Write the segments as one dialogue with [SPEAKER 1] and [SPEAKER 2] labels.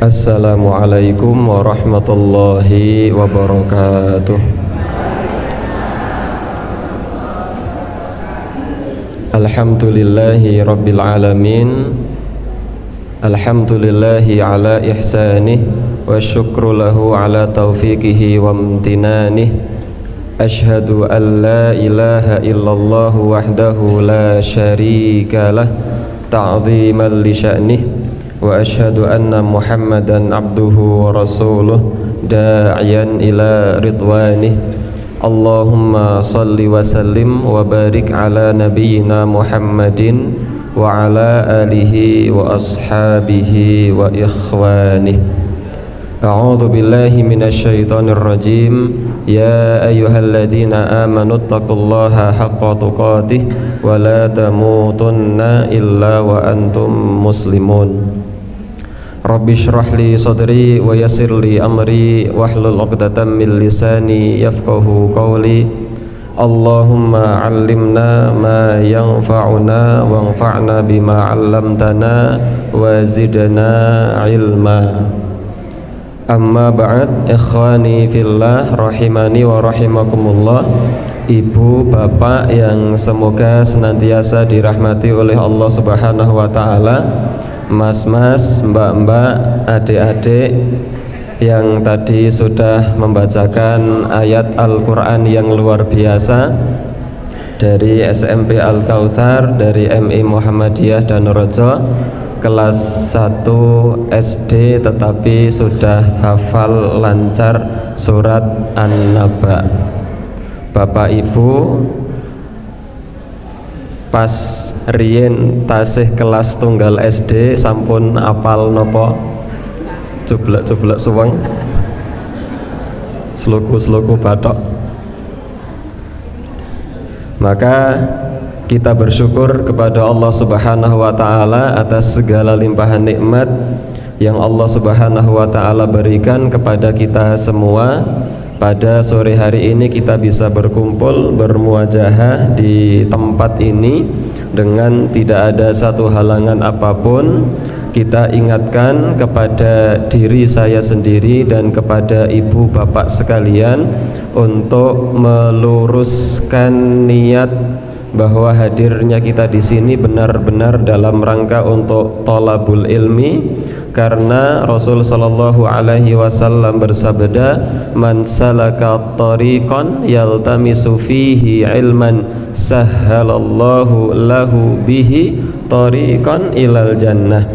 [SPEAKER 1] Assalamualaikum warahmatullahi wabarakatuh. Alhamdulillahi rabbil alamin. Alhamdulillahi ala ihsanih wa syukru lahu ala taufiqihi wa amtinanih. Ashhadu an la ilaha illallah wahdahu la syarika lah ta'ziman li sya'nih. Wa ashhadu anna Muhammadan abduhu wa rasuluh da'iyan ila ridwanih. Allahumma salli wa sallim wa barik ala nabiyyina Muhammadin wa ala alihi wa ashabihi wa ikhwanih. A'udzu billahi minasy syaithanir rajim. Ya ayyuhalladzina amanu taqullaha haqqa tuqatih wa la tamutunna illa wa antum muslimun. Rabbi shrah li sadri wa yassir li amri wahlul 'uqdatam min lisani yafqahu qawli. Allahumma 'allimna ma yanfa'una wanfa'na bima 'allamtana wa zidna ilma. Amma ba'd, ikhwani fillah rahimani wa rahimakumullah. Ibu, bapak yang semoga senantiasa dirahmati oleh Allah Subhanahu wa taala, mas-mas, mbak-mbak, adik-adik yang tadi sudah membacakan ayat Al-Quran yang luar biasa dari SMP Al-Kautsar, dari MI Muhammadiyah Danurejo, kelas 1 SD, tetapi sudah hafal lancar surat An-Naba. Bapak Ibu, pas riyen tasih kelas tunggal SD sampun apal nopo? Jeblak-jeblak suweng, sluku-sluku batok. Maka kita bersyukur kepada Allah Subhanahu wa taala atas segala limpahan nikmat yang Allah Subhanahu wa taala berikan kepada kita semua. Pada sore hari ini kita bisa berkumpul, bermuajahah di tempat ini dengan tidak ada satu halangan apapun. Kita ingatkan kepada diri saya sendiri dan kepada ibu bapak sekalian untuk meluruskan niat bahwa hadirnya kita di sini benar-benar dalam rangka untuk thalabul ilmi, karena Rasul sallallahu alaihi wasallam bersabda, man salaka tariqan yaltamisu fihi ilman sahhalallahu lahu bihi tariqan ilal jannah.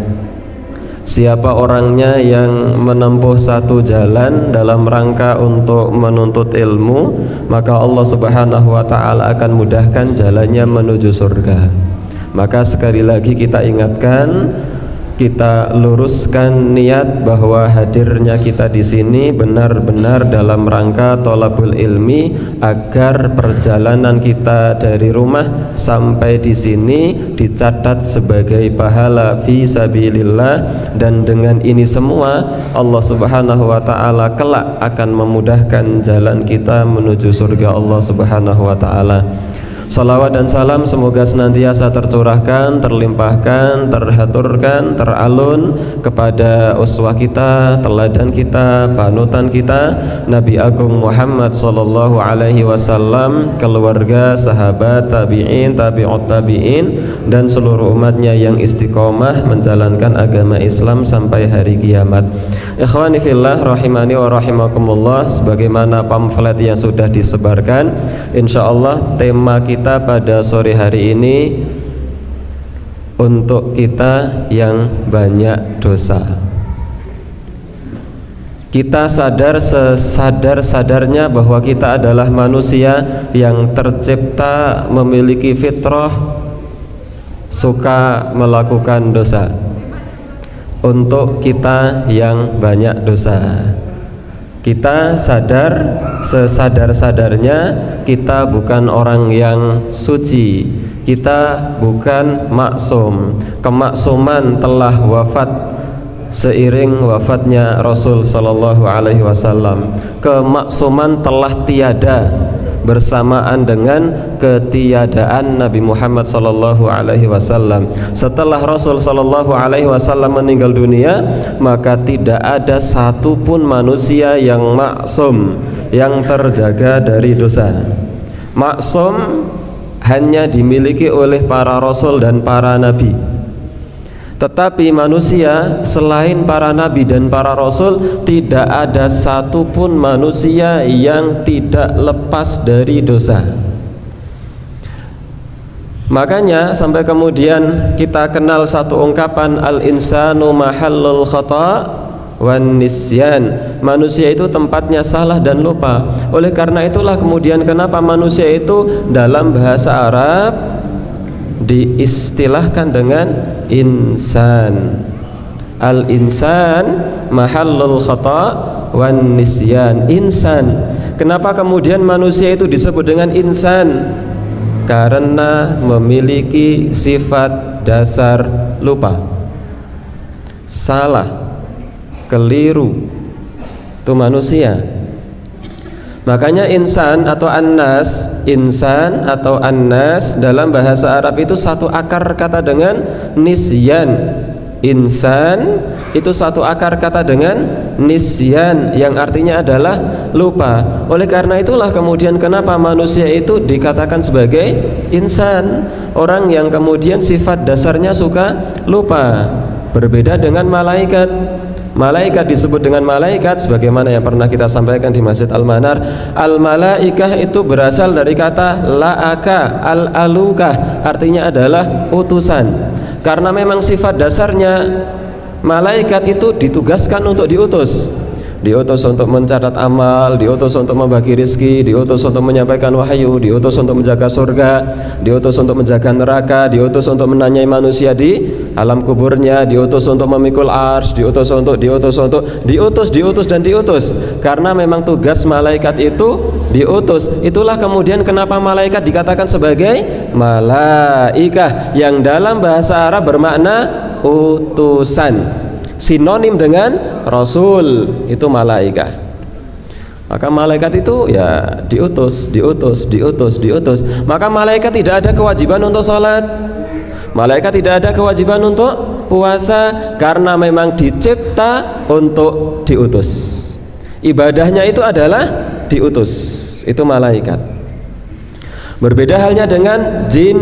[SPEAKER 1] Siapa orangnya yang menempuh satu jalan dalam rangka untuk menuntut ilmu, maka Allah Subhanahu wa taala akan mudahkan jalannya menuju surga. Maka sekali lagi kita ingatkan, kita luruskan niat bahwa hadirnya kita di sini benar-benar dalam rangka thalabul ilmi, agar perjalanan kita dari rumah sampai di sini dicatat sebagai pahala fi sabilillah. Dan dengan ini semua Allah Subhanahu wa taala kelak akan memudahkan jalan kita menuju surga Allah Subhanahu wa taala. Salawat dan salam semoga senantiasa tercurahkan, terlimpahkan, terhaturkan, teralun kepada uswah kita, teladan kita, panutan kita, Nabi Agung Muhammad sallallahu alaihi wasallam, keluarga, sahabat, tabi'in, tabi'ut tabi'in, dan seluruh umatnya yang istiqomah menjalankan agama Islam sampai hari kiamat. Ikhwani fillah rahimani wa rahimakumullah, sebagaimana pamflet yang sudah disebarkan, insyaallah tema kita pada sore hari ini untuk kita yang banyak dosa. Kita sadar sesadar-sadarnya bahwa kita adalah manusia yang tercipta memiliki fitrah suka melakukan dosa. Untuk kita yang banyak dosa, kita sadar sesadar-sadarnya kita bukan orang yang suci, kita bukan maksum. Kemaksuman telah wafat seiring wafatnya Rasul sallallahu alaihi wasallam. Kemaksuman telah tiada bersamaan dengan ketiadaan Nabi Muhammad sallallahu alaihi wasallam. Setelah Rasul sallallahu alaihi wasallam meninggal dunia, maka tidak ada satupun manusia yang maksum, yang terjaga dari dosa. Maksum hanya dimiliki oleh para rasul dan para nabi. Tetapi manusia selain para nabi dan para rasul, tidak ada satupun manusia yang tidak lepas dari dosa. Makanya sampai kemudian kita kenal satu ungkapan, al-insanu mahallul khata' wan nisyan. Manusia itu tempatnya salah dan lupa. Oleh karena itulah kemudian kenapa manusia itu dalam bahasa Arab diistilahkan dengan insan. Al-insan mahallul khata' wan nisyan. Insan. Kenapa kemudian manusia itu disebut dengan insan? Karena memiliki sifat dasar lupa, salah, keliru. Itu manusia. Makanya insan atau annas, insan atau annas dalam bahasa Arab itu satu akar kata dengan nisyan. Insan itu satu akar kata dengan nisyan, yang artinya adalah lupa. Oleh karena itulah kemudian kenapa manusia itu dikatakan sebagai insan, orang yang kemudian sifat dasarnya suka lupa. Berbeda dengan malaikat. Malaikat disebut dengan malaikat sebagaimana yang pernah kita sampaikan di Masjid Al-Manar. Al-malaikah itu berasal dari kata la'aka, al-alukah, artinya adalah utusan. Karena memang sifat dasarnya malaikat itu ditugaskan untuk diutus. Diutus untuk mencatat amal, diutus untuk membagi rezeki, diutus untuk menyampaikan wahyu, diutus untuk menjaga surga, diutus untuk menjaga neraka, diutus untuk menanyai manusia di alam kuburnya, diutus untuk memikul arsy, diutus untuk diutus. Karena memang tugas malaikat itu diutus. Itulah kemudian kenapa malaikat dikatakan sebagai malaikah, yang dalam bahasa Arab bermakna utusan. Sinonim dengan rasul itu malaikah. Maka malaikat itu ya diutus. Maka malaikat tidak ada kewajiban untuk sholat, malaikat tidak ada kewajiban untuk puasa, karena memang dicipta untuk diutus. Ibadahnya itu adalah diutus. Itu malaikat. Berbeda halnya dengan jin.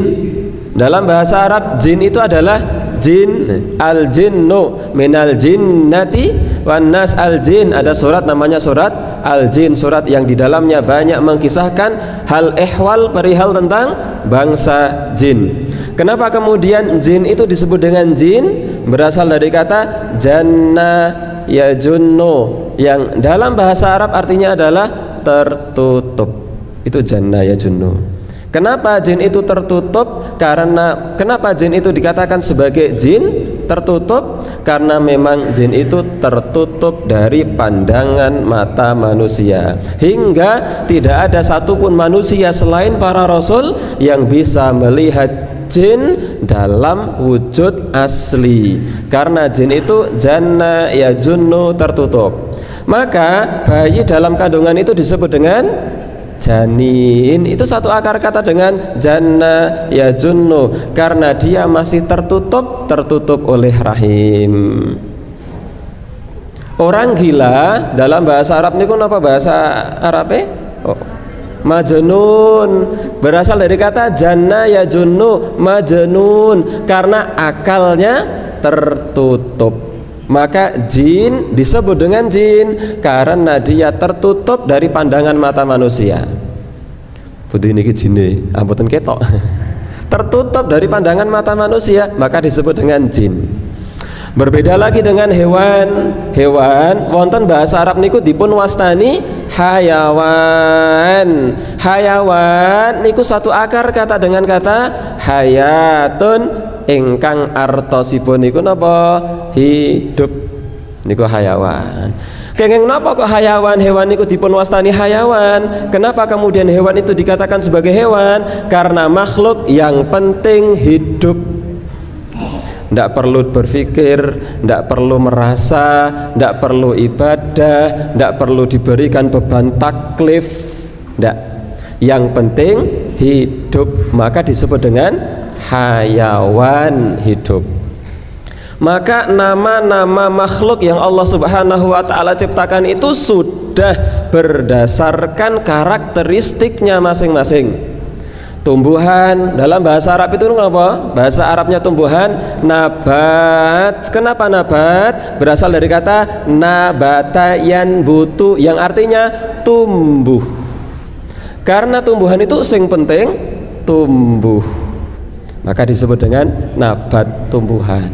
[SPEAKER 1] Dalam bahasa Arab jin itu adalah jin, al-jinnu minal jinnati wan nas. Al-jin, ada surat namanya surat Al-Jin, surat yang di dalamnya banyak mengisahkan hal ehwal perihal tentang bangsa jin. Kenapa kemudian jin itu disebut dengan jin? Berasal dari kata janna yajunnu, yang dalam bahasa Arab artinya adalah tertutup. Itu janna yajunnu. Kenapa jin itu tertutup? Karena kenapa jin itu dikatakan sebagai jin tertutup? Karena memang jin itu tertutup dari pandangan mata manusia, hingga tidak ada satupun manusia selain para rasul yang bisa melihat jin dalam wujud asli. Karena jin itu janna yajunnu, tertutup. Maka bayi dalam kandungan itu disebut dengan janin. Itu satu akar kata dengan janna yajunnu, karena dia masih tertutup oleh rahim. Orang gila dalam bahasa Arab niku napa bahasa Arabe? Majnun, berasal dari kata janna yajunnu, majnun, karena akalnya tertutup. Maka jin disebut dengan jin karena dia tertutup dari pandangan mata manusia. Putih niki jine, amboten ketok. Tertutup dari pandangan mata manusia, maka disebut dengan jin. Berbeda lagi dengan hewan. Hewan wonten bahasa Arab niku dipun wastani hayawan. Hayawan niku satu akar kata dengan kata hayatun, ingkang artosipun niku napa? Hidup. Niku hayawan. Kenging napa kok hayawan? Hewan niku dipun wastani hayawan. Kenapa kemudian hewan itu dikatakan sebagai hewan? Karena makhluk yang penting hidup. Tidak perlu berpikir, tidak perlu merasa, tidak perlu ibadah, tidak perlu diberikan beban taklif. Tidak. yang penting hidup, maka disebut dengan hayawan hidup. Maka nama-nama makhluk yang Allah Subhanahu wa ta'ala ciptakan itu sudah berdasarkan karakteristiknya masing-masing. Tumbuhan dalam bahasa Arab itu apa? Bahasa Arabnya tumbuhan nabat. Kenapa nabat? Berasal dari kata nabata yanbutu yang artinya tumbuh. Karena tumbuhan itu sing penting tumbuh, maka disebut dengan nabat, tumbuhan.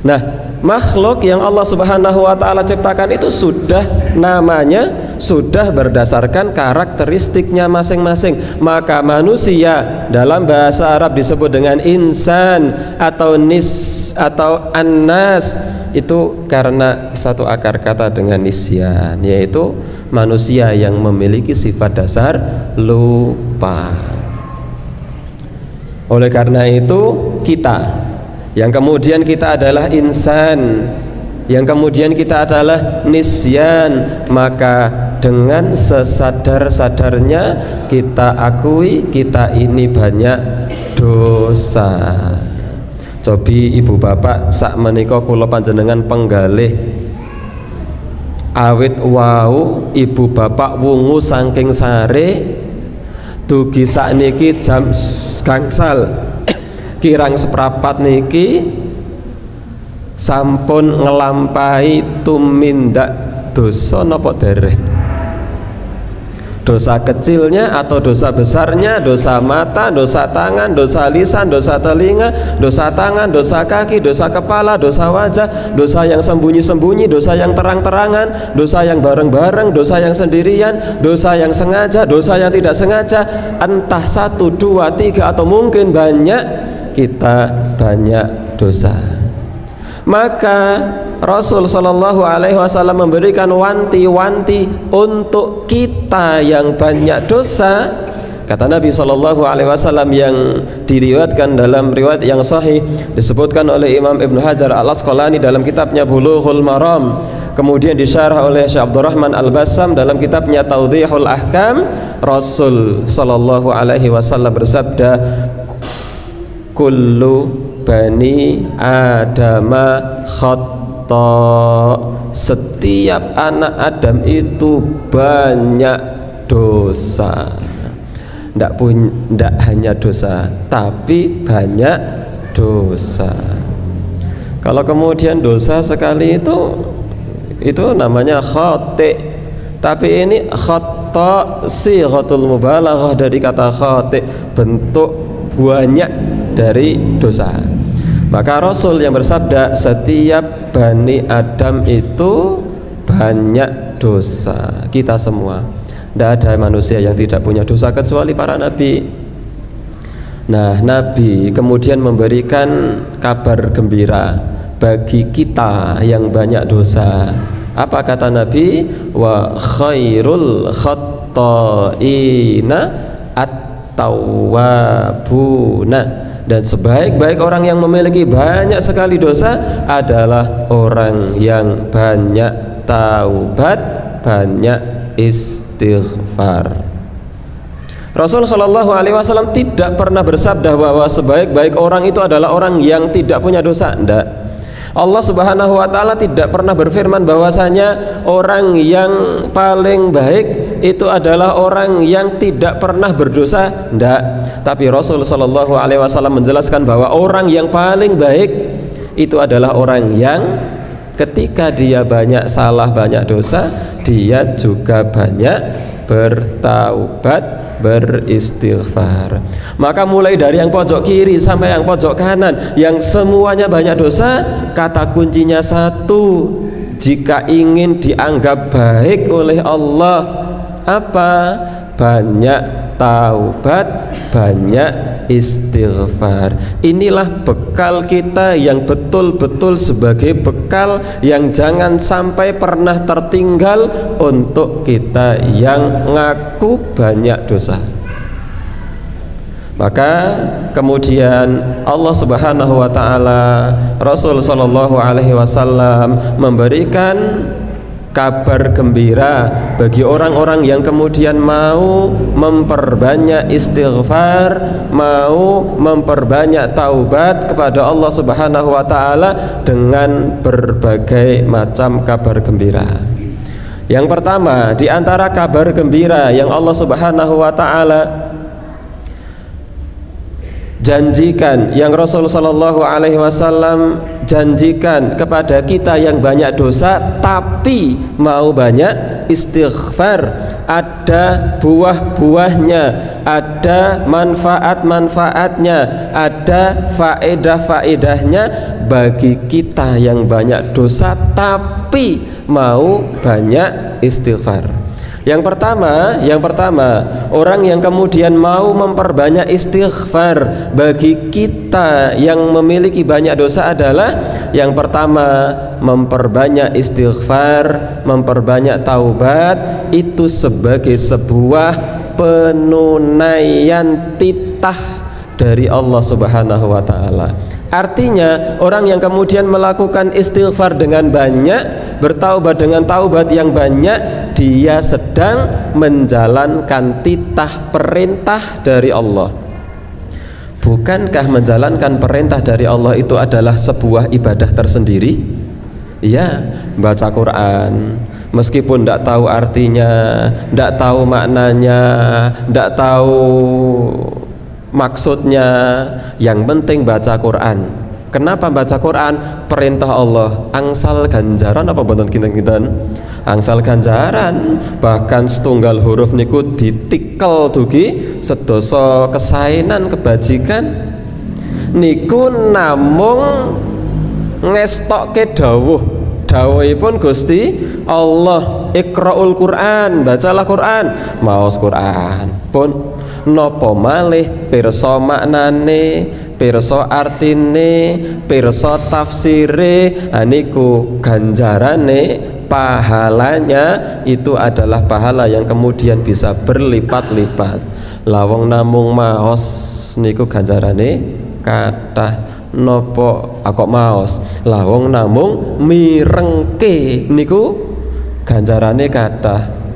[SPEAKER 1] Nah, makhluk yang Allah Subhanahu wa ta'ala ciptakan itu sudah namanya sudah berdasarkan karakteristiknya masing-masing. Maka manusia dalam bahasa Arab disebut dengan insan atau nis atau annas, itu karena satu akar kata dengan nisyan, yaitu manusia yang memiliki sifat dasar lupa. Oleh karena itu kita yang kemudian kita adalah insan, yang kemudian kita adalah nisyan, maka dengan sesadar-sadarnya kita akui kita ini banyak dosa. Cobi ibu bapak sak menika kula panjenengan penggalih awit wau ibu bapak wungu saking sare dugi sakniki jam gangsal kirang seprapat niki sampun ngelampahi tumindak dosa napa dereng? Dosa kecilnya atau dosa besarnya, dosa mata, dosa tangan, dosa lisan, dosa telinga, dosa tangan, dosa kaki, dosa kepala, dosa wajah, dosa yang sembunyi-sembunyi, dosa yang terang-terangan, dosa yang bareng-bareng, dosa yang sendirian, dosa yang sengaja, dosa yang tidak sengaja, entah 1, 2, 3 atau mungkin banyak, kita banyak dosa. Maka Rasul Shallallahu Alaihi Wasallam memberikan wanti-wanti untuk kita yang banyak dosa. Kata Nabi Shallallahu Alaihi Wasallam yang diriwayatkan dalam riwayat yang sahih, disebutkan oleh Imam Ibnu Hajar Al Asqalani dalam kitabnya Bulughul Maram, kemudian disyarah oleh Syekh Abdurrahman Al Bassam dalam kitabnya Tawdihul Ahkam. Rasul Shallallahu Alaihi Wasallam bersabda, kullu bani adama khata, setiap anak Adam itu banyak dosa. Ndak hanya dosa, tapi banyak dosa. Kalau kemudian dosa sekali itu namanya khati, tapi ini khata sighatul mubalaghah dari kata khati, bentuk banyak dari dosa. Maka Rasul yang bersabda setiap Bani Adam itu banyak dosa, kita semua. Tidak ada manusia yang tidak punya dosa kecuali para nabi. Nah, Nabi kemudian memberikan kabar gembira bagi kita yang banyak dosa. Apa kata Nabi? Wa khairul khatta'ina at-tawwabuna, dan sebaik-baik orang yang memiliki banyak sekali dosa adalah orang yang banyak taubat, banyak istighfar. Rasul Shallallahu Alaihi Wasallam tidak pernah bersabda bahwa sebaik-baik orang itu adalah orang yang tidak punya dosa. Tidak. Allah Subhanahu wa ta'ala tidak pernah berfirman bahwasanya orang yang paling baik itu adalah orang yang tidak pernah berdosa. Tidak. Tapi Rasul Shallallahu Alaihi Wasallam menjelaskan bahwa orang yang paling baik itu adalah orang yang ketika dia banyak salah, banyak dosa, dia juga banyak bertaubat, beristighfar. Maka mulai dari yang pojok kiri sampai yang pojok kanan yang semuanya banyak dosa, kata kuncinya satu: jika ingin dianggap baik oleh Allah, apa? Banyak taubat, banyak istighfar. Inilah bekal kita yang betul-betul sebagai bekal yang jangan sampai pernah tertinggal untuk kita yang ngaku banyak dosa. Maka kemudian Allah Subhanahu wa ta'ala, Rasul Sallallahu Alaihi Wasallam memberikan kabar gembira bagi orang-orang yang kemudian mau memperbanyak istighfar, mau memperbanyak taubat kepada Allah Subhanahu wa taala dengan berbagai macam kabar gembira. Yang pertama, di antara kabar gembira yang Allah Subhanahu wa taala janjikan, yang Rasul sallallahu alaihi wasallam janjikan kepada kita yang banyak dosa tapi mau banyak istighfar, ada buah-buahnya, ada manfaat-manfaatnya, ada faedah-faedahnya bagi kita yang banyak dosa tapi mau banyak istighfar. Yang pertama, orang yang kemudian mau memperbanyak istighfar bagi kita yang memiliki banyak dosa adalah yang pertama, memperbanyak istighfar, memperbanyak taubat, itu sebagai sebuah penunaian titah dari Allah Subhanahu wa taala. Artinya orang yang kemudian melakukan istighfar dengan banyak, bertaubat dengan taubat yang banyak, dia sedang menjalankan titah perintah dari Allah. Bukankah menjalankan perintah dari Allah itu adalah sebuah ibadah tersendiri? Ya, baca Quran meskipun tidak tahu artinya, tidak tahu maknanya, tidak tahu maksudnya, yang penting baca Quran. Kenapa baca Quran? Perintah Allah, angsal ganjaran apa boten kinten-kinten? Angsal ganjaran, bahkan setunggal huruf niku ditikel dugi sedoso kesainan kebajikan niku namung ngestokke dawuhipun Gusti Allah, Iqraul Quran, bacalah Quran, maos Quran pun nopo malih pirsa maknane, pirsa artine, pirsa tafsire, aniku ganjarane, pahalanya itu adalah pahala yang kemudian bisa berlipat-lipat. Lawong namung maos niku ganjarane kathah, nopo kok maos, lawong namung mirengke niku ganjarane kathah.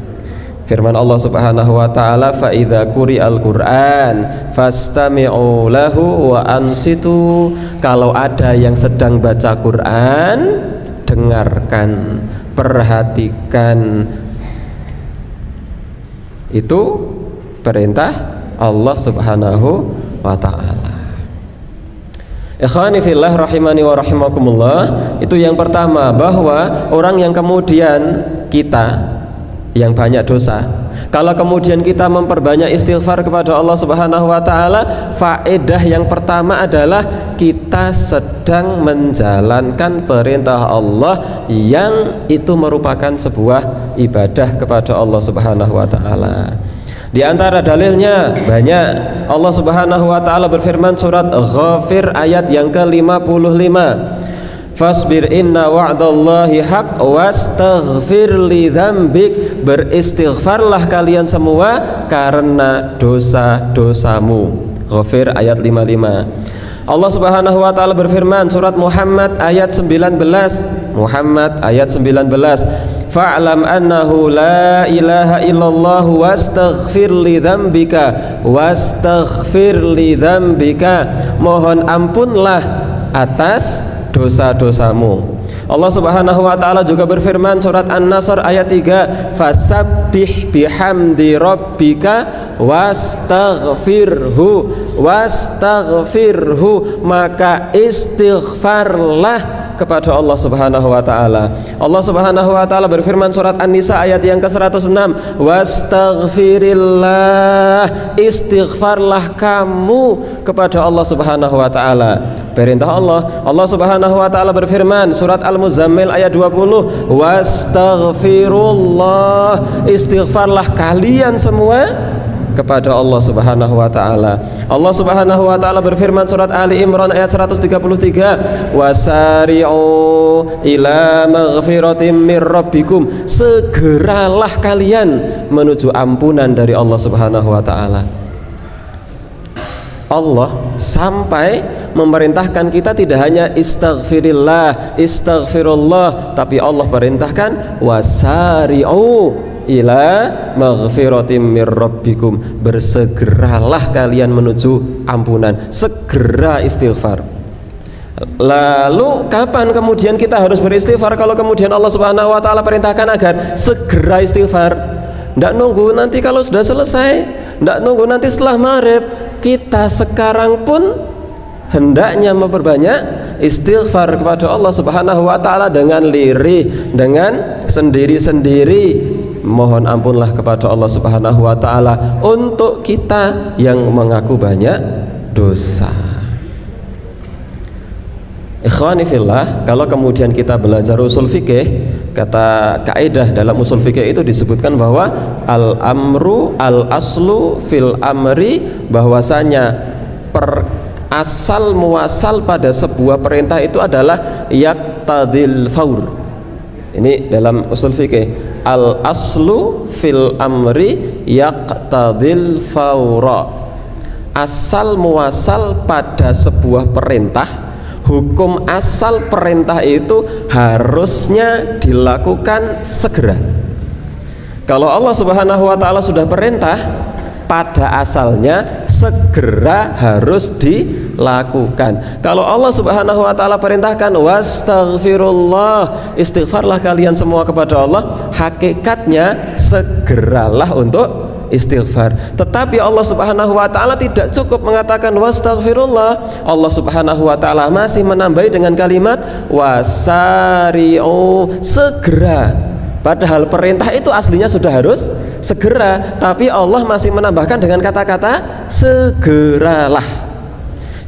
[SPEAKER 1] Firman Allah Subhanahu wa taala, fa idza quri'al Qur'an fastami'u lahu wa ansitu. Kalau ada yang sedang baca Quran, dengarkan, perhatikan. Itu perintah Allah Subhanahu wa taala. Ikhwani fillah rahimani wa rahimakumullah. Itu yang pertama, bahwa orang yang kemudian kita yang banyak dosa, kalau kemudian kita memperbanyak istighfar kepada Allah Subhanahu wa taala, faedah yang pertama adalah kita sedang menjalankan perintah Allah yang itu merupakan sebuah ibadah kepada Allah Subhanahu wa taala. Di antara dalilnya banyak. Allah Subhanahu wa taala berfirman surat Ghafir ayat yang ke-55. Fasbir inna wa'dallahi haq wastaghfir li dzambik. Beristighfarlah kalian semua karena dosa-dosamu. Ghafir ayat 55. Allah Subhanahu wa taala berfirman surat Muhammad ayat 19. Muhammad ayat 19. Fa'lam annahu la ilaha illallah wastaghfir li dzambika wastaghfir li dzambika. Mohon ampunlah atas dosa-dosamu. Allah Subhanahu wa taala juga berfirman surat An-Nasr ayat 3, fasabbih bihamdi rabbika wastaghfirhu, maka istighfarlah kepada Allah Subhanahu wa taala. Allah Subhanahu wa taala berfirman surat An-Nisa ayat yang ke-106, wastaghfirillah, istighfarlah kamu kepada Allah Subhanahu wa taala. Perintah Allah. Allah Subhanahu wa taala berfirman surat Al-Muzammil ayat 20, wastaghfirullah, istighfarlah kalian semua kepada Allah Subhanahu wa taala. Allah Subhanahu wa taala berfirman surat Ali Imran ayat 133, wasari'u ila maghfiratin mir rabbikum, segeralah kalian menuju ampunan dari Allah Subhanahu wa taala. Allah sampai memerintahkan kita tidak hanya istaghfirillah, istaghfirullah, tapi Allah perintahkan wasari'u ila maghfiratim mir rabbikum, bersegeralah kalian menuju ampunan, segera istighfar. Lalu kapan kemudian kita harus beristighfar kalau kemudian Allah Subhanahu wa taala perintahkan agar segera istighfar? Tidak nunggu nanti kalau sudah selesai, tidak nunggu nanti setelah maghrib. Kita sekarang pun hendaknya memperbanyak istighfar kepada Allah Subhanahu wa taala dengan lirih, dengan sendiri-sendiri. Mohon ampunlah kepada Allah Subhanahu wa taala untuk kita yang mengaku banyak dosa. Ikhwani fillah, kalau kemudian kita belajar usul fikih, kata kaidah dalam usul fikih itu disebutkan bahwa al-amru al-aslu fil amri, bahwasanya asal muasal pada sebuah perintah itu adalah yaqtadil faur. Ini dalam usul fikih, al-aslu fil amri yaqtadil faura. Asal muasal pada sebuah perintah, hukum asal perintah itu harusnya dilakukan segera. Kalau Allah Subhanahu wa taala sudah perintah, pada asalnya segera harus dilakukan. Kalau Allah Subhanahu wa taala perintahkan wastaghfirullah, istighfarlah kalian semua kepada Allah, hakikatnya segeralah untuk istighfar. Tetapi Allah Subhanahu wa taala tidak cukup mengatakan wastaghfirullah. Allah Subhanahu wa taala masih menambahi dengan kalimat wasari'u, segera. Padahal perintah itu aslinya sudah harus segera, tapi Allah masih menambahkan dengan kata-kata segeralah.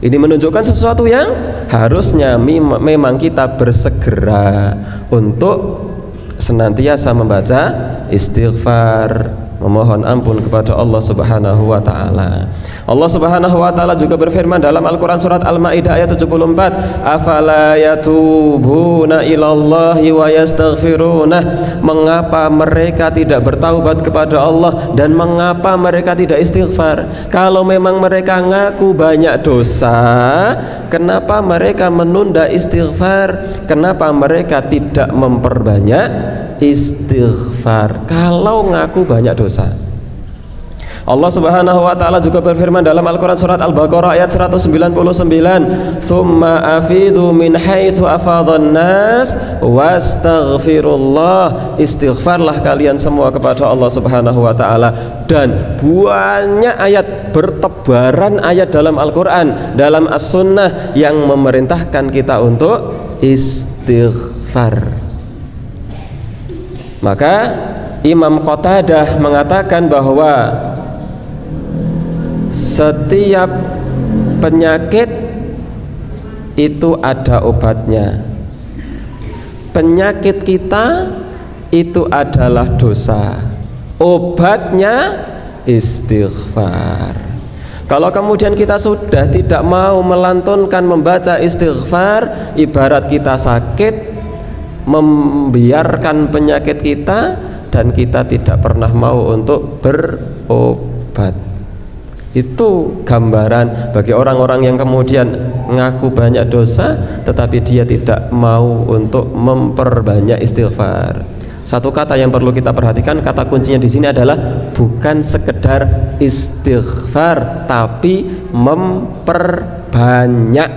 [SPEAKER 1] Ini menunjukkan sesuatu yang harusnya memang kita bersegera untuk senantiasa membaca istighfar, memohon ampun kepada Allah Subhanahu wa taala. Allah Subhanahu wa taala juga berfirman dalam Al-Qur'an surat Al-Maidah ayat 74, afala yatubuna ilallahi wa yastaghfirunah, mengapa mereka tidak bertaubat kepada Allah dan mengapa mereka tidak istighfar? Kalau memang mereka ngaku banyak dosa, kenapa mereka menunda istighfar? Kenapa mereka tidak memperbanyak istighfar kalau ngaku banyak dosa? Allah Subhanahu wa taala juga berfirman dalam Al-Qur'an surat Al-Baqarah ayat 199, "Tsumma afidu min haitsu afadhan nas wastaghfirullah." Istighfarlah kalian semua kepada Allah Subhanahu wa taala. Dan banyak ayat, bertebaran ayat dalam Al-Qur'an, dalam As-Sunnah yang memerintahkan kita untuk istighfar. Maka Imam Qatadah mengatakan bahwa setiap penyakit itu ada obatnya. Penyakit kita itu adalah dosa, obatnya istighfar. Kalau kemudian kita sudah tidak mau melantunkan membaca istighfar, ibarat kita sakit, membiarkan penyakit kita, dan kita tidak pernah mau untuk berobat. Itu gambaran bagi orang-orang yang kemudian ngaku banyak dosa tetapi dia tidak mau untuk memperbanyak istighfar. Satu kata yang perlu kita perhatikan, kata kuncinya di sini adalah bukan sekedar istighfar, tapi memperbanyak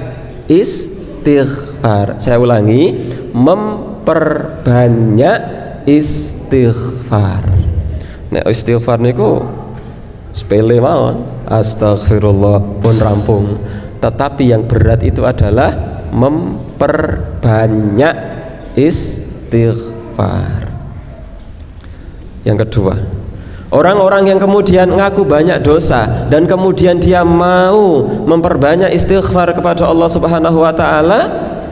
[SPEAKER 1] istighfar. Saya ulangi, memperbanyak istighfar. Nah, istighfar niku sepele mawon, astagfirullah pun rampung. Tetapi yang berat itu adalah memperbanyak istighfar. Yang kedua, orang-orang yang kemudian ngaku banyak dosa dan kemudian dia mau memperbanyak istighfar kepada Allah Subhanahu wa taala,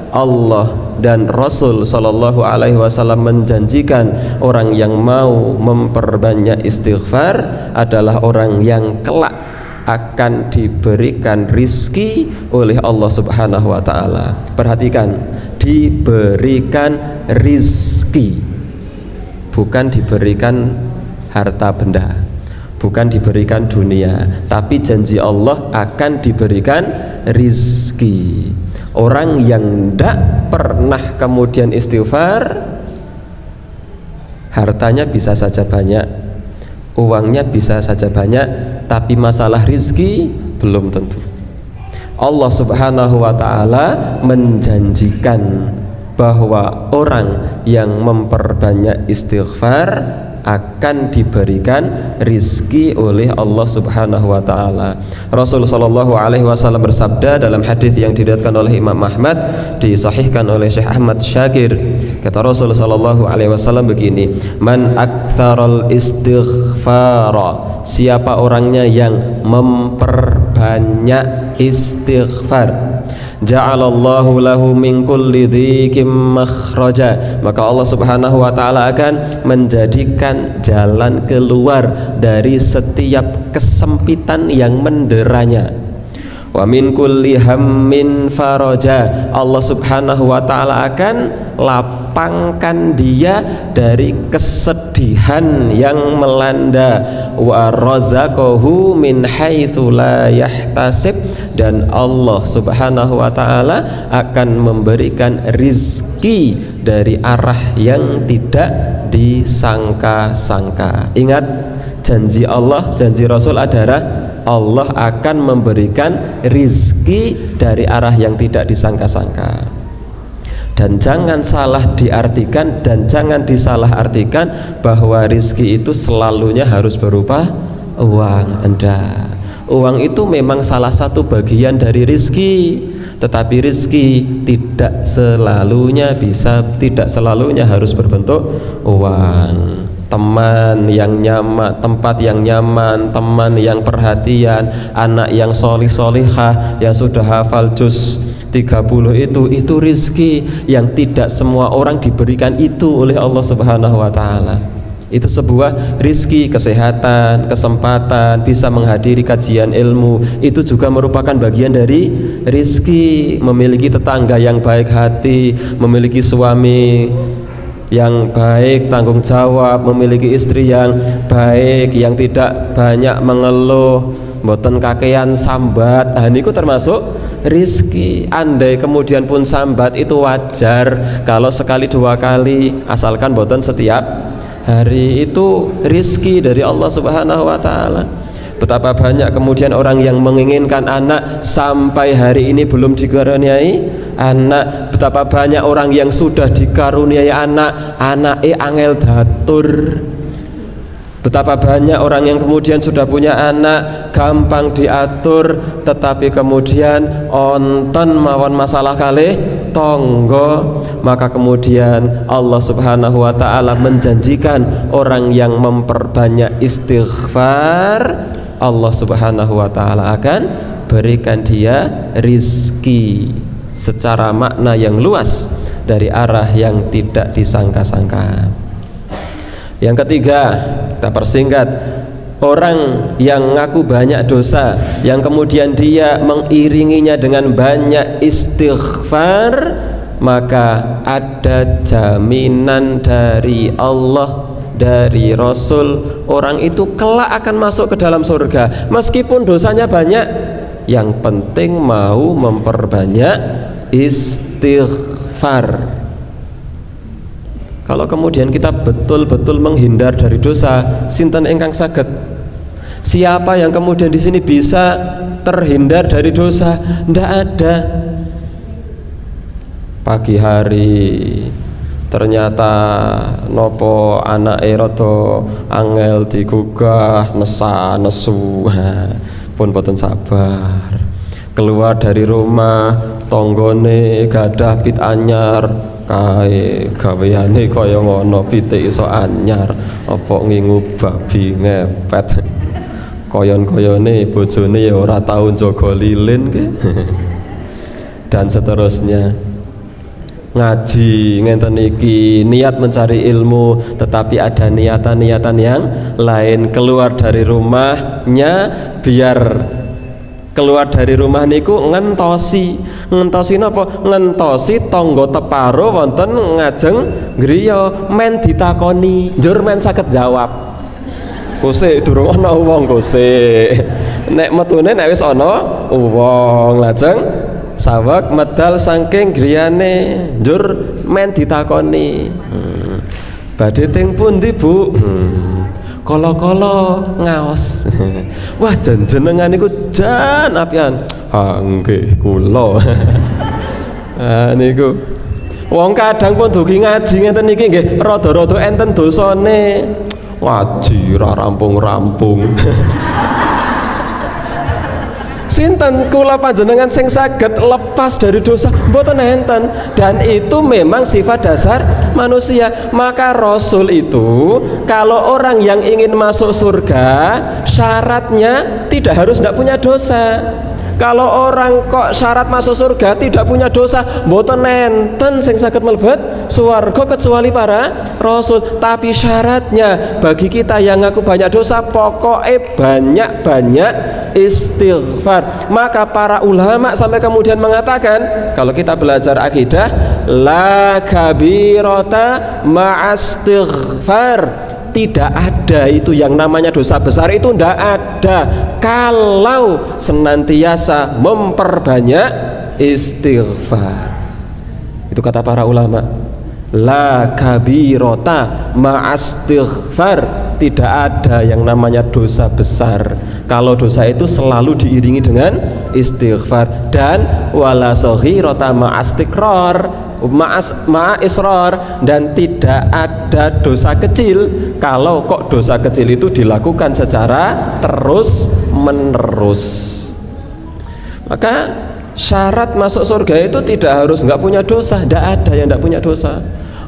[SPEAKER 1] Allah dan Rasul Shallallahu Alaihi Wasallam menjanjikan orang yang mau memperbanyak istighfar adalah orang yang kelak akan diberikan rizki oleh Allah Subhanahu Wa Taala. Perhatikan, diberikan rizki, bukan diberikan harta benda, bukan diberikan dunia, tapi janji Allah akan diberikan rizki. Orang yang tidak pernah kemudian istighfar, hartanya bisa saja banyak, uangnya bisa saja banyak, tapi masalah rizki belum tentu. Allah Subhanahu wa ta'ala menjanjikan bahwa orang yang memperbanyak istighfar akan diberikan rizki oleh Allah Subhanahu wa ta'ala. Rasul sallallahu alaihi wasallam bersabda dalam hadis yang diriwayatkan oleh Imam Ahmad, disahihkan oleh Syekh Ahmad Syakir. Kata Rasul sallallahu alaihi wasallam begini, man aktsaral istighfara, siapa orangnya yang memperbanyak istighfar, ja'alallahu lahu min kulli dhikim makhraja, maka Allah Subhanahu wa ta'ala akan menjadikan jalan keluar dari setiap kesempitan yang menderanya. Wa min kulli hammin faraja, Allah Subhanahu wa ta'ala akan lapangkan dia dari kesedihan yang melanda. Wa razaqahu min haitsu la yahtasib, dan Allah Subhanahu wa ta'ala akan memberikan rizki dari arah yang tidak disangka-sangka. Ingat, janji Allah, janji Rasul adalah Allah akan memberikan rizki dari arah yang tidak disangka-sangka. Dan jangan salah diartikan dan jangan disalah artikan bahwa rizki itu selalunya harus berupa uang. Anda, uang itu memang salah satu bagian dari rizki, tetapi rizki tidak selalunya harus berbentuk uang. Teman yang nyaman, tempat yang nyaman, teman yang perhatian, anak yang solih-solihah, yang sudah hafal juz 30 itu rizki yang tidak semua orang diberikan itu oleh Allah Subhanahu wa ta'ala. Itu sebuah rizki. Kesehatan, kesempatan, bisa menghadiri kajian ilmu, itu juga merupakan bagian dari rizki. Memiliki tetangga yang baik hati, memiliki suami yang baik, tanggung jawab, memiliki istri yang baik, yang tidak banyak mengeluh, mboten kakean sambat, niku termasuk rizki. Andai kemudian pun sambat itu wajar kalau sekali dua kali, asalkan mboten setiap hari, itu rizki dari Allah Subhanahu wa ta'ala. Betapa banyak kemudian orang yang menginginkan anak sampai hari ini belum dikaruniai anak. Betapa banyak orang yang sudah dikaruniai anak, anake angel datur. Betapa banyak orang yang kemudian sudah punya anak, gampang diatur, tetapi kemudian onten mawon masalah kalih tonggo. Maka kemudian Allah Subhanahu wa ta'ala menjanjikan orang yang memperbanyak istighfar, Allah Subhanahu wa ta'ala akan berikan dia rizki secara makna yang luas dari arah yang tidak disangka-sangka. Yang ketiga, kita persingkat, orang yang ngaku banyak dosa, yang kemudian dia mengiringinya dengan banyak istighfar, maka ada jaminan dari Allah, dari Rasul, orang itu kelak akan masuk ke dalam surga meskipun dosanya banyak. Yang penting mau memperbanyak istighfar. Kalau kemudian kita betul-betul menghindar dari dosa, sinten ingkang saged? Siapa yang kemudian di sini bisa terhindar dari dosa? Ndak ada. Pagi hari ternyata nopo anak rada angel digugah, nesu pun boten sabar. Keluar dari rumah, tonggone gadah pit anyar, kae gaweane kaya ngono, pite iso anyar, apa ngingu babi ngepet. Koyon-koyone bojone ya ora tau njaga lilin ke. Dan seterusnya. Ngaji ngenten iki niat mencari ilmu, tetapi ada niatan-niatan yang lain. Keluar dari rumahnya, biar keluar dari rumah niku ngentosi napa? Ngentosi tangga teparo wonten ngajeng griya, men ditakoni njur men saged jawab. Kusik durung ana wong kusik. Nek metune nek wis ana wong lajeng saweg medal saking griyane njur men ditakoni. Badhe teng pundi, Bu? Kala-kala ngaos. Wah, jenengan niku jan apian. Ha nggih, kula. Niku wong kadang pun dugi ngaji ngeten niki nggih rada-rada enten dosane. Ngaji ra rampung-rampung. Sinten kula panjenengan sing saged lepas dari dosa mboten enten, dan itu memang sifat dasar manusia. Maka Rasul itu kalau orang yang ingin masuk surga syaratnya tidak harus tidak punya dosa. Kalau orang kok syarat masuk surga tidak punya dosa, mboten enten sing saged mlebet swarga kecuali para rasul. Tapi syaratnya bagi kita yang ngaku banyak dosa, pokoknya banyak-banyak istighfar. Maka para ulama sampai kemudian mengatakan, kalau kita belajar akidah, la kabirata ma'astighfar. Tidak ada itu yang namanya dosa besar, itu tidak ada kalau senantiasa memperbanyak istighfar. Itu kata para ulama, la kabirota ma'astighfar. Tidak ada yang namanya dosa besar kalau dosa itu selalu diiringi dengan istighfar. Dan wala saghirata ma'astikrar, ma'israr, dan tidak ada dosa kecil kalau kok dosa kecil itu dilakukan secara terus menerus. Maka syarat masuk surga itu tidak harus nggak punya dosa. Tidak ada yang nggak punya dosa.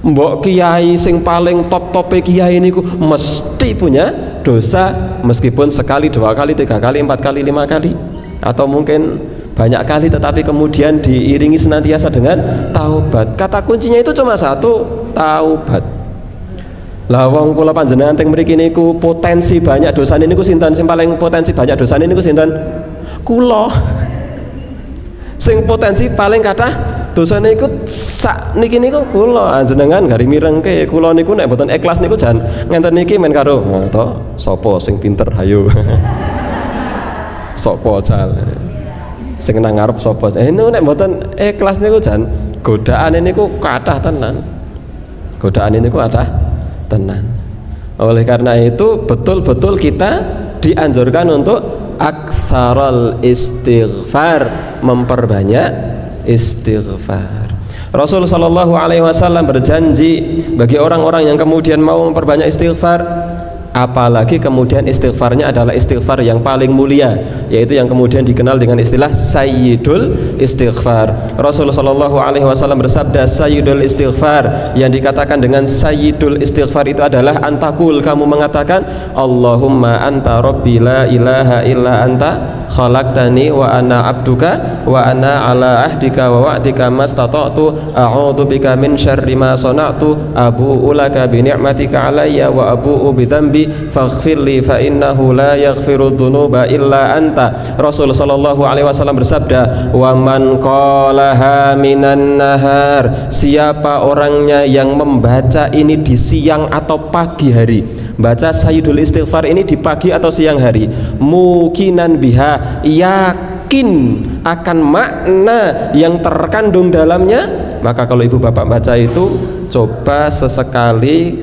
[SPEAKER 1] Mbok kiai sing paling top-tope kiai niku mesti punya dosa, meskipun sekali, dua kali, tiga kali, empat kali, lima kali, atau mungkin banyak kali, tetapi kemudian diiringi senantiasa dengan taubat. Kata kuncinya itu cuma satu, taubat. Lah wong kula panjenengan teng mriki niku potensi banyak dosane niku sinten? Sing paling potensi banyak dosane niku sinten? Kula. Sing potensi paling kathah dosane iku sak niki niku kula. Jenengan gari mirengke kula niku nek mboten ikhlas niku jan ngenten niki men karo to sapa sing pinter hayo. Sapa cal. Sing nang ngarep sapa. Niku nek mboten ikhlas niku jan godaane niku kathah tenan. Godaane niku kathah tenan. Oleh karena itu betul-betul kita dianjurkan untuk aktsaral istighfar, memperbanyak istighfar. Rasul sallallahu alaihi wasallam berjanji bagi orang-orang yang kemudian mau memperbanyak istighfar, apalagi kemudian istighfarnya adalah istighfar yang paling mulia, yaitu yang kemudian dikenal dengan istilah sayyidul istighfar. Rasulullah sallallahu alaihi wasallam bersabda, sayyidul istighfar, yang dikatakan dengan sayyidul istighfar itu adalah antakul, kamu mengatakan Allahumma anta rabbi la ilaha illa anta khalaqtani wa ana abduka wa ana ala ahdika wa wa'dika mastata'tu a'udzu bika min syarri ma sana'tu abu'u laka bi ni'matika alayya wa abu'u bi dhanbi faghfirli fa innahu la yaghfiru dzunuba illa anta. Rasul sallallahu alaihi wasallam bersabda, wa man qalaha minan nahar, siapa orangnya yang membaca ini di siang atau pagi hari, baca sayyidul istighfar ini di pagi atau siang hari, mukinan biha, yakin akan makna yang terkandung dalamnya, maka kalau ibu bapak baca itu coba sesekali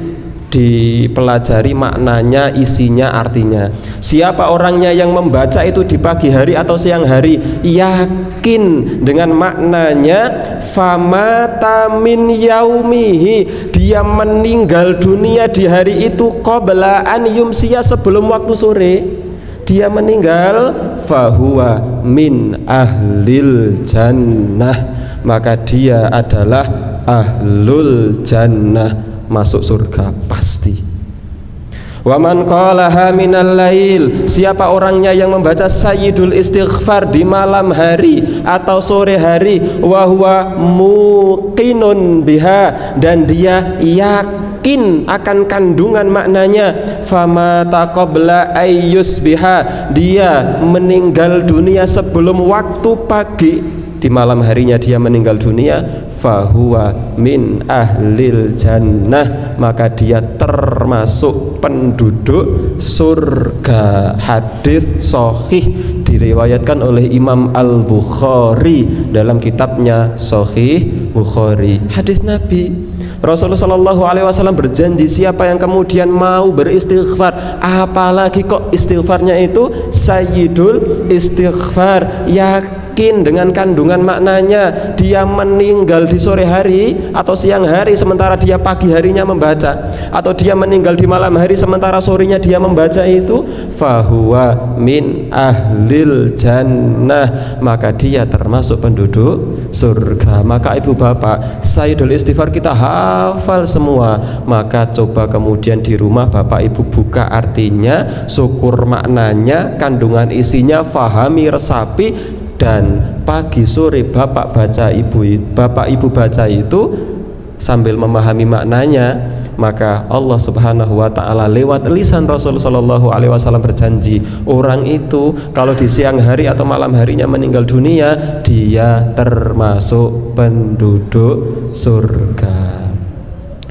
[SPEAKER 1] dipelajari maknanya, isinya, artinya. Siapa orangnya yang membaca itu di pagi hari atau siang hari, yakin dengan maknanya, famata min yaumihi, dia meninggal dunia di hari itu qabla an yumsiya, sebelum waktu sore dia meninggal, fahuwa min ahlil jannah, maka dia adalah ahlul jannah, masuk surga pasti. Wa man qalaha minal lail, siapa orangnya yang membaca sayyidul istighfar di malam hari atau sore hari, wa huwa muqinun biha, dan dia yakin akan kandungan maknanya, fama taqabla ayyus biha, dia meninggal dunia sebelum waktu pagi, di malam harinya dia meninggal dunia, fahuwa min ahlil jannah, maka dia termasuk penduduk surga. Hadis sahih diriwayatkan oleh Imam Al-Bukhari dalam kitabnya Sahih Bukhari. Hadis Nabi Rasulullah Shallallahu Alaihi Wasallam berjanji, siapa yang kemudian mau beristighfar, apalagi kok istighfarnya itu sayyidul istighfar, yakin dengan kandungan maknanya, dia meninggal di sore hari atau siang hari sementara dia pagi harinya membaca, atau dia meninggal di malam hari sementara sorenya dia membaca itu, fahuwa min ahlil jannah, maka dia termasuk penduduk surga. Maka ibu bapak, sayyidul istighfar kita hafal semua, maka coba kemudian di rumah bapak ibu buka artinya, syukur maknanya, kandungan isinya, fahami, resapi, dan pagi sore bapak ibu baca itu sambil memahami maknanya, maka Allah Subhanahu wa taala lewat lisan Rasul sallallahu alaihi wasallam berjanji, orang itu kalau di siang hari atau malam harinya meninggal dunia, dia termasuk penduduk surga.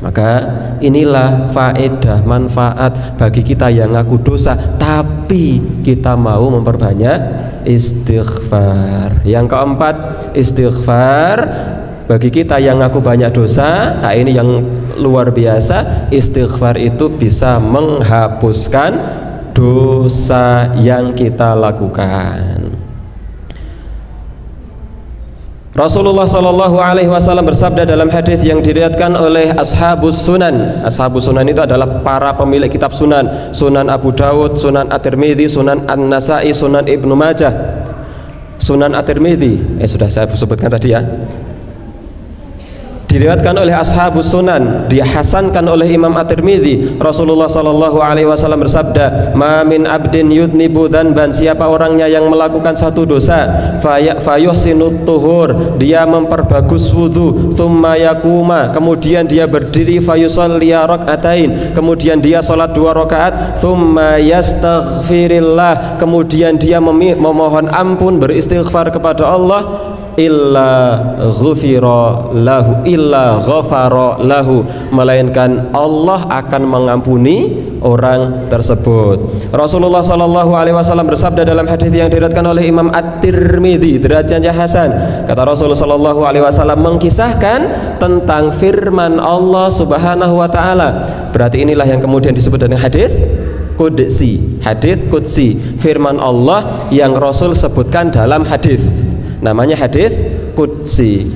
[SPEAKER 1] Maka inilah faedah, manfaat bagi kita yang ngaku dosa tapi kita mau memperbanyak istighfar. Yang keempat, istighfar bagi kita yang ngaku banyak dosa. Nah, ini yang luar biasa, istighfar itu bisa menghapuskan dosa yang kita lakukan. Rasulullah Shallallahu Alaihi Wasallam bersabda dalam hadis yang diriwayatkan oleh Ashabus Sunan. Ashabus Sunan itu adalah para pemilik kitab Sunan, Sunan Abu Dawud, Sunan At-Tirmidzi, Sunan An-Nasai, Sunan Ibnu Majah. Sunan At-Tirmidzi sudah saya sebutkan tadi ya, diriwayatkan oleh Ashabus Sunan, dihasankan oleh Imam At-Tirmidzi. Rasulullah Shallallahu Alaihi Wasallam bersabda, ma min abdin yudnibu dzanban, siapa orangnya yang melakukan satu dosa, fayuhsinut tuhur, dia memperbagus wudu, thumma yakuma, kemudian dia berdiri, fayusalli rakaatain, kemudian dia salat 2 rakaat, thumma yastaghfirillah, kemudian dia memohon ampun, beristighfar kepada Allah, illa ghufira lahu, melainkan Allah akan mengampuni orang tersebut. Rasulullah Shallallahu Alaihi Wasallam bersabda dalam hadis yang diriwayatkan oleh Imam At-Tirmidzi, derajatnya hasan. Kata Rasulullah Shallallahu Alaihi Wasallam mengisahkan tentang firman Allah Subhanahu Wa Taala. Berarti inilah yang kemudian disebut dengan hadis qudsi, hadis qudsi, firman Allah yang Rasul sebutkan dalam hadis, namanya hadis qudsi.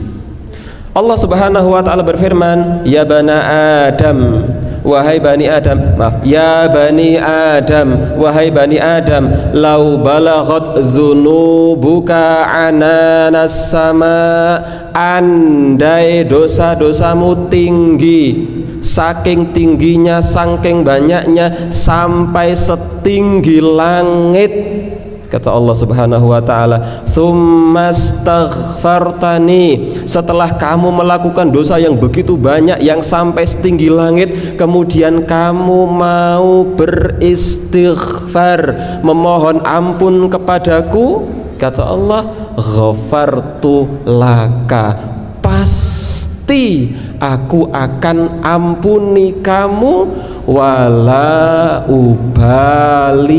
[SPEAKER 1] Allah Subhanahu wa taala berfirman, ya bani Adam, wahai bani Adam, maaf, ya bani Adam, wahai bani Adam, lau balaghat dzunubuka ananas sama, andai dosa-dosamu tinggi, saking tingginya, saking banyaknya, sampai setinggi langit. Kata Allah Subhanahu wa taala, "Tsummastaghfartani", setelah kamu melakukan dosa yang begitu banyak, yang sampai setinggi langit, kemudian kamu mau beristighfar, memohon ampun kepadaku, kata Allah, "Ghafartu laka", pasti aku akan ampuni kamu, wala ubali,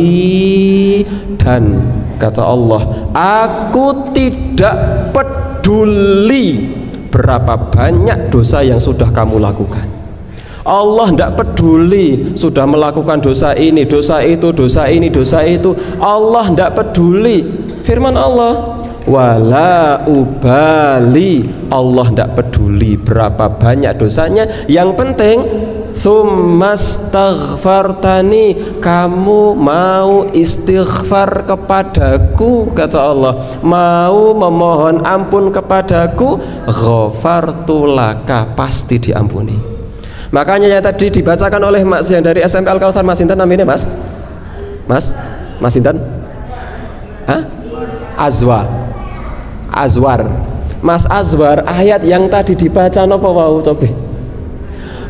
[SPEAKER 1] dan kata Allah, aku tidak peduli berapa banyak dosa yang sudah kamu lakukan. Allah tidak peduli sudah melakukan dosa ini, dosa itu, dosa ini, dosa itu. Allah tidak peduli. Firman Allah, wala ubali, Allah tidak peduli berapa banyak dosanya, yang penting tsummastaghfartani, kamu mau istighfar kepadaku, kata Allah, mau memohon ampun kepadaku, ghafartu laka, pasti diampuni. Makanya yang tadi dibacakan oleh Mas yang dari SMP Al Kautsar, Mas Intan namanya Mas? Mas Intan? Hah? Azwar. Mas Azwar, ayat yang tadi dibaca napa wau coba?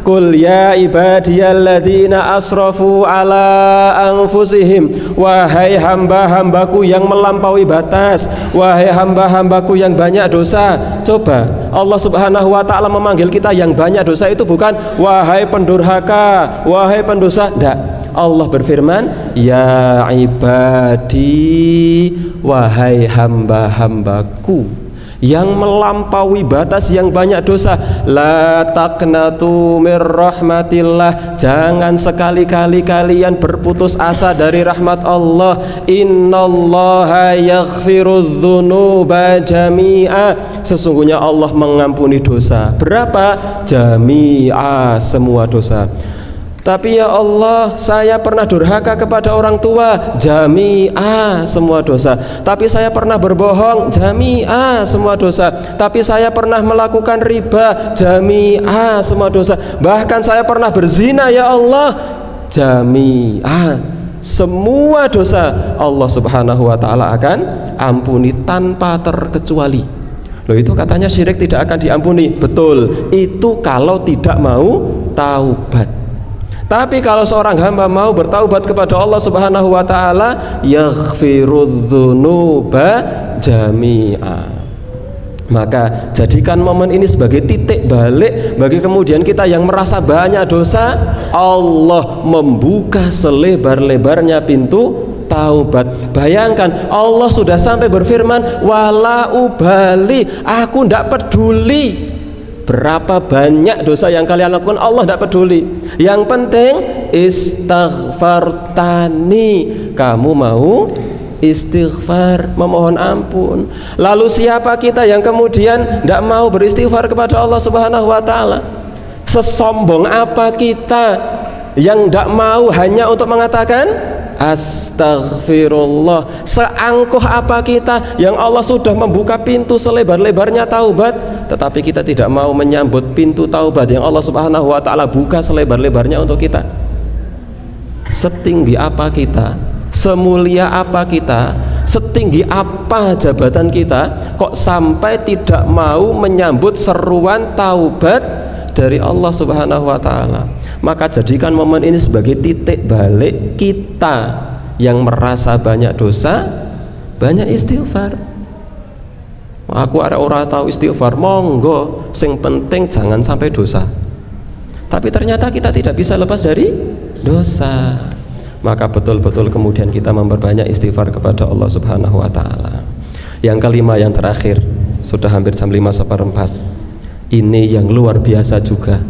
[SPEAKER 1] Qul ya ibadiyalladzina asrafu ala anfusihim, wahai hamba-hambaku yang melampaui batas, wahai hamba-hambaku yang banyak dosa. Coba Allah Subhanahu wa taala memanggil kita yang banyak dosa itu bukan wahai pendurhaka, wahai pendosa, enggak. Allah berfirman, ya ibadi, wahai hamba-hambaku yang melampaui batas, yang banyak dosa. La taqnatu mir rahmatillah, jangan sekali-kali kalian berputus asa dari rahmat Allah. Innallaha yaghfirudz dzunuba jami'a, sesungguhnya Allah mengampuni dosa. Berapa? Jami'a, semua dosa. Tapi ya Allah, saya pernah durhaka kepada orang tua, jami'ah, semua dosa. Tapi saya pernah berbohong, jami'ah, semua dosa. Tapi saya pernah melakukan riba, jami'ah, semua dosa. Bahkan saya pernah berzina, ya Allah, jami'ah, semua dosa Allah Subhanahu wa taala akan ampuni tanpa terkecuali. Loh, itu katanya syirik tidak akan diampuni. Betul, itu kalau tidak mau taubat. Tapi kalau seorang hamba mau bertaubat kepada Allah Subhanahu wa taala, yaghfirudz dzunuba jami'a. Maka jadikan momen ini sebagai titik balik bagi kemudian kita yang merasa banyak dosa. Allah membuka selebar-lebarnya pintu taubat. Bayangkan, Allah sudah sampai berfirman, wala ubali, aku tidak peduli berapa banyak dosa yang kalian lakukan, Allah tidak peduli. Yang penting istighfartani, kamu mau istighfar, memohon ampun. Lalu siapa kita yang kemudian tidak mau beristighfar kepada Allah Subhanahu wa taala? Sesombong apa kita yang tidak mau hanya untuk mengatakan astagfirullah? Seangkuh apa kita yang Allah sudah membuka pintu selebar-lebarnya taubat, tetapi kita tidak mau menyambut pintu taubat yang Allah Subhanahu wa taala buka selebar-lebarnya untuk kita? Setinggi apa kita, semulia apa kita, setinggi apa jabatan kita, kok sampai tidak mau menyambut seruan taubat dari Allah Subhanahu wa taala? Maka jadikan momen ini sebagai titik balik kita yang merasa banyak dosa, banyak istighfar. Aku ada orang tahu istighfar, monggo, sing penting jangan sampai dosa. Tapi ternyata kita tidak bisa lepas dari dosa. Maka betul-betul kemudian kita memperbanyak istighfar kepada Allah Subhanahu wa taala. Yang kelima, yang terakhir, sudah hampir jam 5:15. Ini yang luar biasa juga.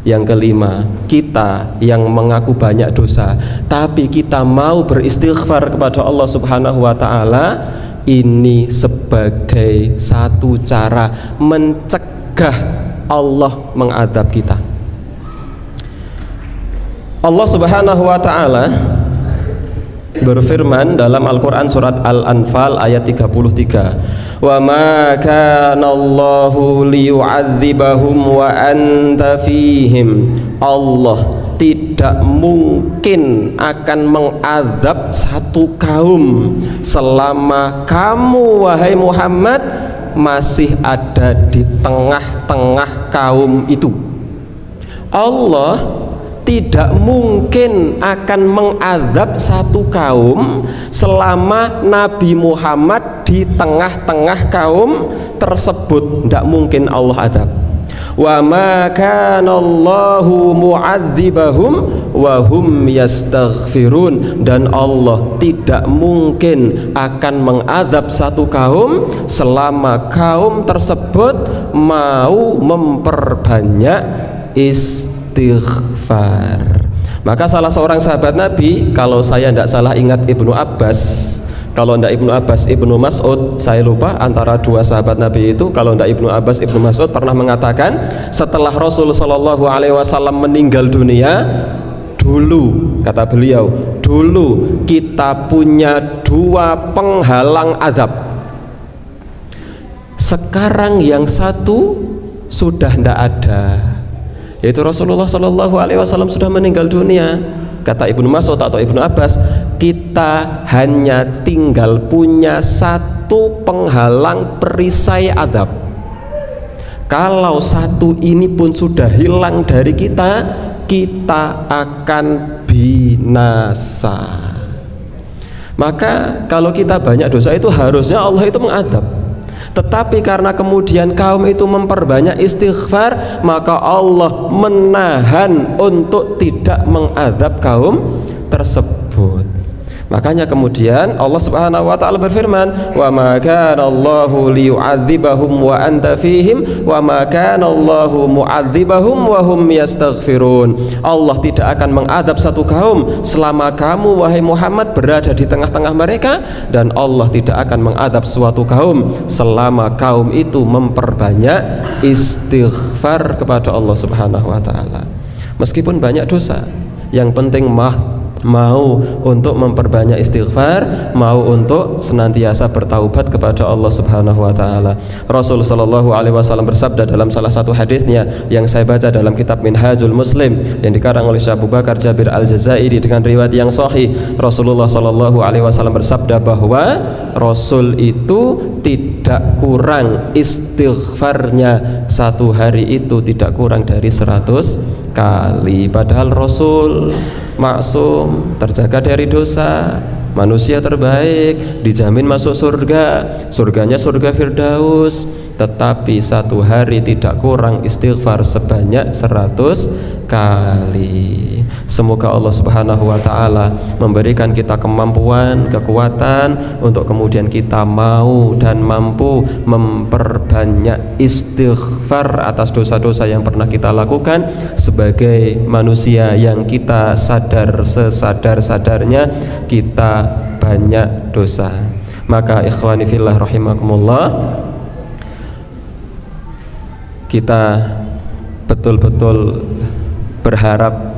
[SPEAKER 1] Yang kelima, kita yang mengaku banyak dosa tapi kita mau beristighfar kepada Allah Subhanahu wa taala, ini sebagai satu cara mencegah Allah mengadab kita. Allah Subhanahu wa taala berfirman dalam Al-Quran surat Al-Anfal ayat 33, wa ma kana Allahu liyu'adzibahum wa anta fihim, Allah tidak mungkin akan mengazab satu kaum selama kamu wahai Muhammad masih ada di tengah-tengah kaum itu. Allah tidak mungkin akan mengazab satu kaum selama Nabi Muhammad di tengah-tengah kaum tersebut. Tidak mungkin Allah azab. Wa ma kana Allahu mu'adzibahum wa hum yastaghfirun, dan Allah tidak mungkin akan mengazab satu kaum selama kaum tersebut mau memperbanyak istighfar. Maka salah seorang sahabat Nabi, kalau saya tidak salah ingat Ibnu Abbas, kalau tidak Ibnu Abbas, Ibnu Mas'ud, saya lupa antara dua sahabat Nabi itu. Kalau tidak Ibnu Abbas, Ibnu Mas'ud pernah mengatakan setelah Rasul Shallallahu Alaihi Wasallam meninggal dunia, dulu, kata beliau, dulu kita punya dua penghalang azab. Sekarang yang satu sudah tidak ada, yaitu Rasulullah Shallallahu Alaihi Wasallam sudah meninggal dunia. Kata Ibnu Mas'ud atau Ibnu Abbas, kita hanya tinggal punya satu penghalang perisai adab. Kalau satu ini pun sudah hilang dari kita, kita akan binasa. Maka kalau kita banyak dosa itu harusnya Allah itu mengadab. Tetapi karena kemudian kaum itu memperbanyak istighfar, maka Allah menahan untuk tidak mengadab kaum tersebut. Makanya kemudian Allah Subhanahu wa taala berfirman, "Wa ma kana Allahu liyu'adzibahum wa anta fihim wa ma kana Allahu mu'adzibahum wa hum yastaghfirun." Allah tidak akan mengadab satu kaum selama kamu wahai Muhammad berada di tengah-tengah mereka, dan Allah tidak akan mengadab suatu kaum selama kaum itu memperbanyak istighfar kepada Allah Subhanahu wa taala. Meskipun banyak dosa, yang penting mau untuk memperbanyak istighfar, mau untuk senantiasa bertaubat kepada Allah Subhanahu wa taala. Rasul sallallahu alaihi wasallam bersabda dalam salah satu hadisnya yang saya baca dalam kitab Minhajul Muslim yang dikarang oleh Syekh Abu Bakar Jabir Al-Jazairi dengan riwayat yang sahih. Rasulullah sallallahu alaihi wasallam bersabda bahwa Rasul itu tidak kurang istighfarnya satu hari itu tidak kurang dari 100 kali. Padahal Rasul maksum, terjaga dari dosa, manusia terbaik, dijamin masuk surga, surganya surga Firdaus, tetapi satu hari tidak kurang istighfar sebanyak 100 kali. Semoga Allah Subhanahu wa taala memberikan kita kemampuan, kekuatan untuk kemudian kita mau dan mampu memperbanyak istighfar atas dosa-dosa yang pernah kita lakukan sebagai manusia yang kita sadar sesadar-sadarnya kita banyak dosa. Maka ikhwani fillah rahimakumullah, kita betul-betul berharap,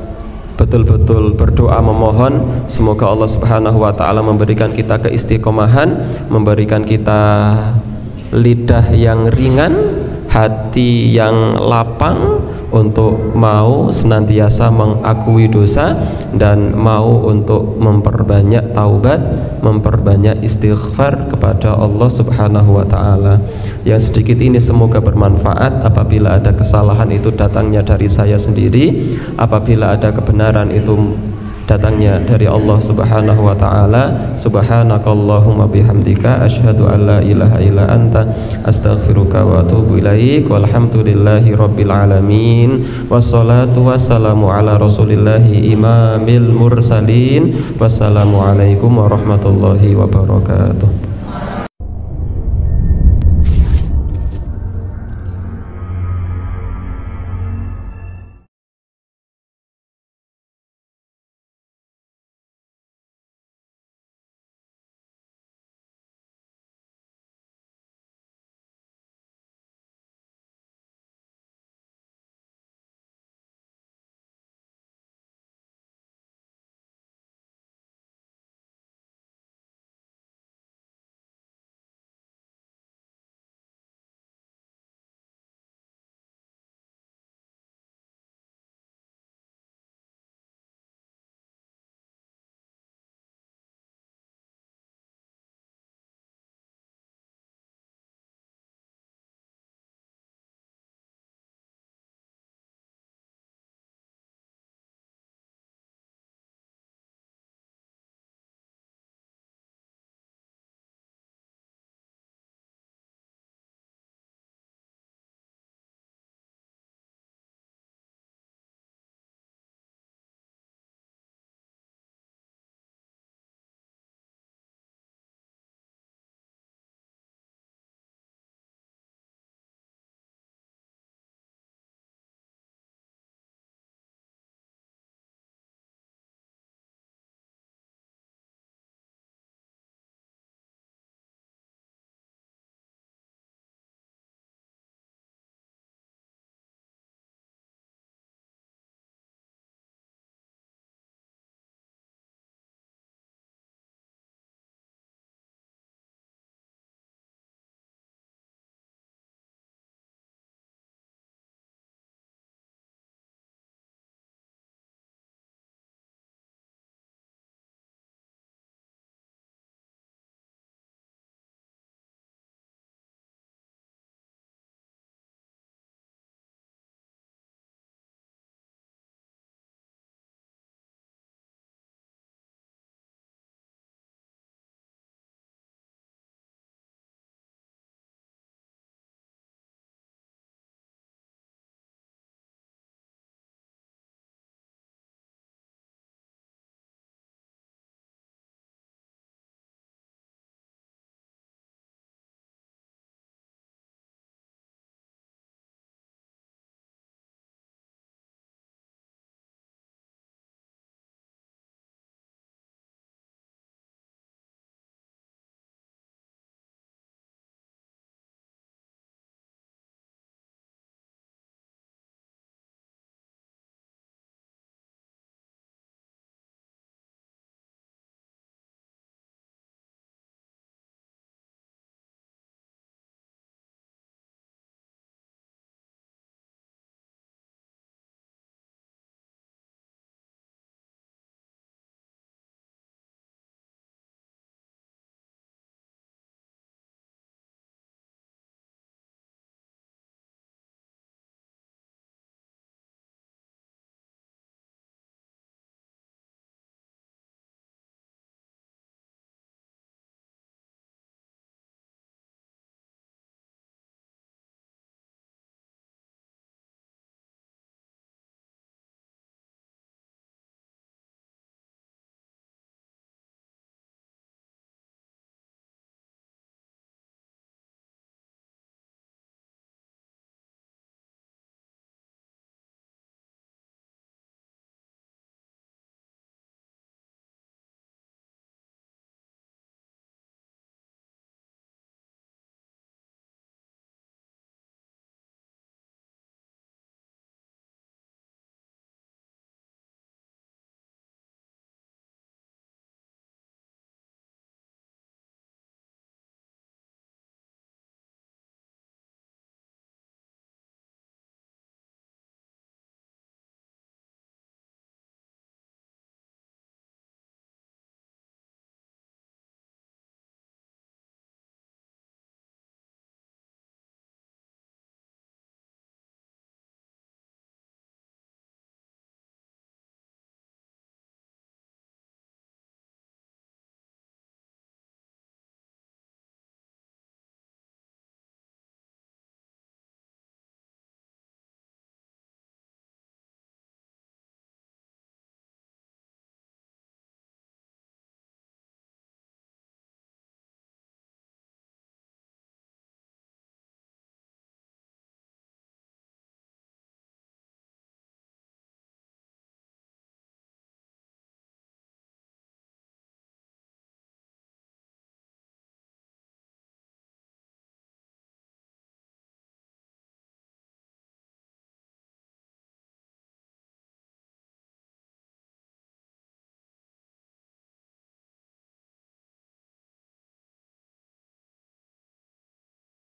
[SPEAKER 1] betul-betul berdoa memohon semoga Allah Subhanahu wa taala memberikan kita keistiqomahan, memberikan kita lidah yang ringan, hati yang lapang untuk mau senantiasa mengakui dosa dan mau untuk memperbanyak taubat, memperbanyak istighfar kepada Allah Subhanahu wa taala. Yang sedikit ini semoga bermanfaat. Apabila ada kesalahan itu datangnya dari saya sendiri, apabila ada kebenaran itu datangnya dari Allah Subhanahu wa taala. Subhanakallahumma bihamdika asyhadu an la ilaha illa anta astaghfiruka wa atubu ilaik. Walhamdulillahi rabbil alamin. Wassalatu wassalamu ala rasulillahi imamil mursalin. Wassalamu alaikum warahmatullahi wabarakatuh.